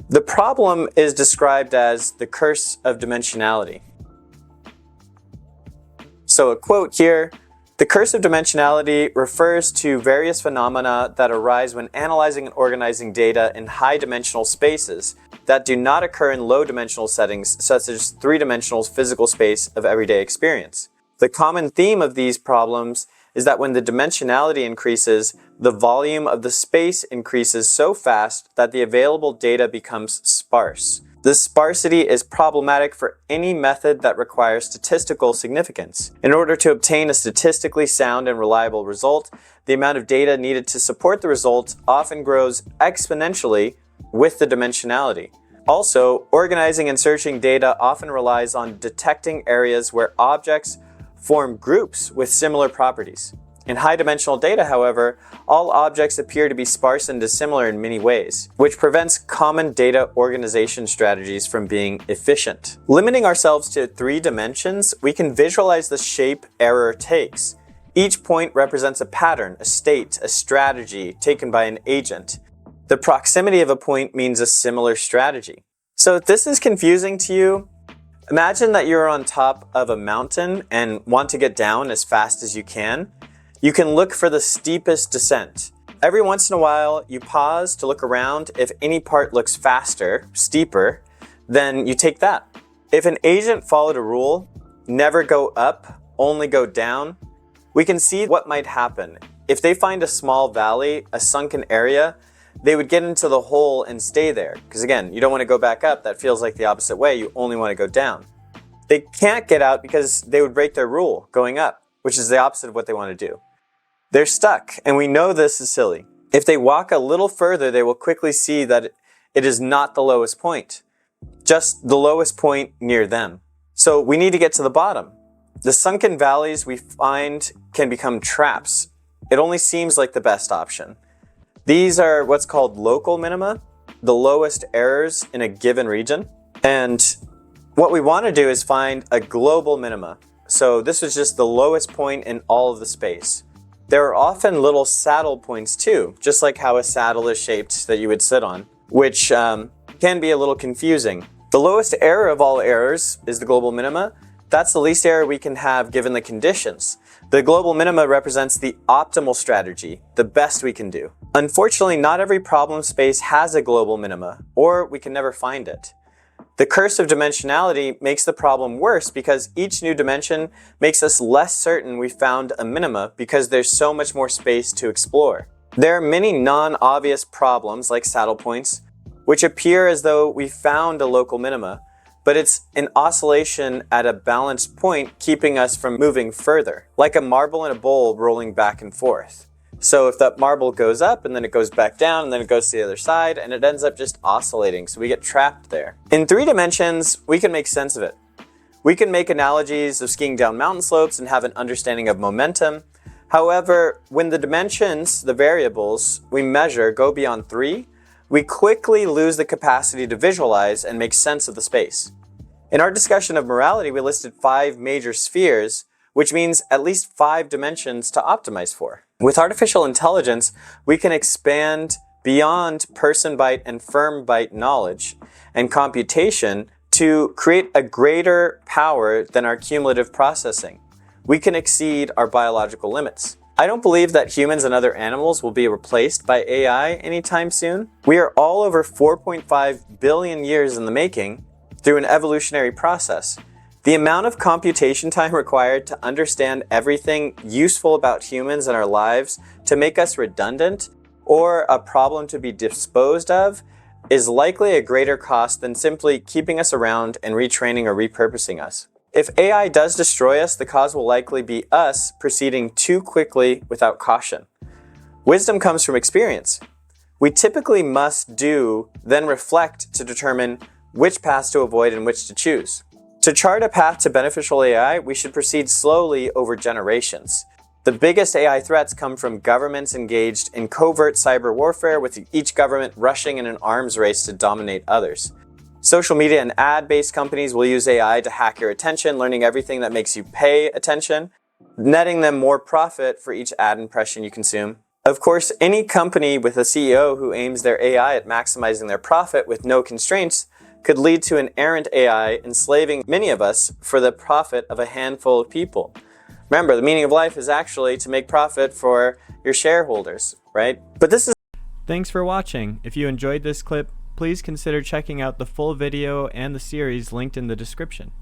The problem is described as the curse of dimensionality. So a quote here, "The curse of dimensionality refers to various phenomena that arise when analyzing and organizing data in high-dimensional spaces that do not occur in low-dimensional settings such as three-dimensional physical space of everyday experience. The common theme of these problems is that when the dimensionality increases, the volume of the space increases so fast that the available data becomes sparse. This sparsity is problematic for any method that requires statistical significance. In order to obtain a statistically sound and reliable result, the amount of data needed to support the result often grows exponentially with the dimensionality. Also, organizing and searching data often relies on detecting areas where objects form groups with similar properties. In high-dimensional data, however, all objects appear to be sparse and dissimilar in many ways, which prevents common data organization strategies from being efficient. Limiting ourselves to 3 dimensions, we can visualize the shape error takes. Each point represents a pattern, a state, a strategy taken by an agent. The proximity of a point means a similar strategy. So if this is confusing to you, imagine that you're on top of a mountain and want to get down as fast as you can. You can look for the steepest descent. Every once in a while, you pause to look around. If any part looks faster, steeper, then you take that. If an agent followed a rule, never go up, only go down, we can see what might happen. If they find a small valley, a sunken area, they would get into the hole and stay there. Because again, you don't want to go back up. That feels like the opposite way. You only want to go down. They can't get out because they would break their rule going up, which is the opposite of what they want to do. They're stuck, and we know this is silly. If they walk a little further, they will quickly see that it is not the lowest point, just the lowest point near them. So we need to get to the bottom. The sunken valleys we find can become traps. It only seems like the best option. These are what's called local minima, the lowest errors in a given region. And what we want to do is find a global minima. So this is just the lowest point in all of the space. There are often little saddle points too, just like how a saddle is shaped that you would sit on, which can be a little confusing. The lowest error of all errors is the global minima. That's the least error we can have given the conditions. The global minima represents the optimal strategy, the best we can do. Unfortunately, not every problem space has a global minima, or we can never find it. The curse of dimensionality makes the problem worse because each new dimension makes us less certain we found a minima because there's so much more space to explore. There are many non-obvious problems like saddle points, which appear as though we found a local minima, but it's an oscillation at a balanced point keeping us from moving further, like a marble in a bowl rolling back and forth. So if that marble goes up and then it goes back down and then it goes to the other side and it ends up just oscillating, so we get trapped there. In 3 dimensions, we can make sense of it. We can make analogies of skiing down mountain slopes and have an understanding of momentum. However, when the dimensions, the variables we measure go beyond 3, we quickly lose the capacity to visualize and make sense of the space. In our discussion of morality, we listed 5 major spheres, which means at least 5 dimensions to optimize for. With artificial intelligence, we can expand beyond person byte and firm byte knowledge and computation to create a greater power than our cumulative processing. We can exceed our biological limits. I don't believe that humans and other animals will be replaced by AI anytime soon. We are all over 4.5 billion years in the making through an evolutionary process. The amount of computation time required to understand everything useful about humans and our lives to make us redundant or a problem to be disposed of is likely a greater cost than simply keeping us around and retraining or repurposing us. If AI does destroy us, the cause will likely be us proceeding too quickly without caution. Wisdom comes from experience. We typically must do, then reflect to determine which paths to avoid and which to choose. To chart a path to beneficial AI, we should proceed slowly over generations. The biggest AI threats come from governments engaged in covert cyber warfare, with each government rushing in an arms race to dominate others. Social media and ad-based companies will use AI to hack your attention, learning everything that makes you pay attention, netting them more profit for each ad impression you consume. Of course, any company with a CEO who aims their AI at maximizing their profit with no constraints could lead to an errant AI enslaving many of us for the profit of a handful of people. Remember, the meaning of life is actually to make profit for your shareholders, right? But this is... Thanks for watching. If you enjoyed this clip, please consider checking out the full video and the series linked in the description.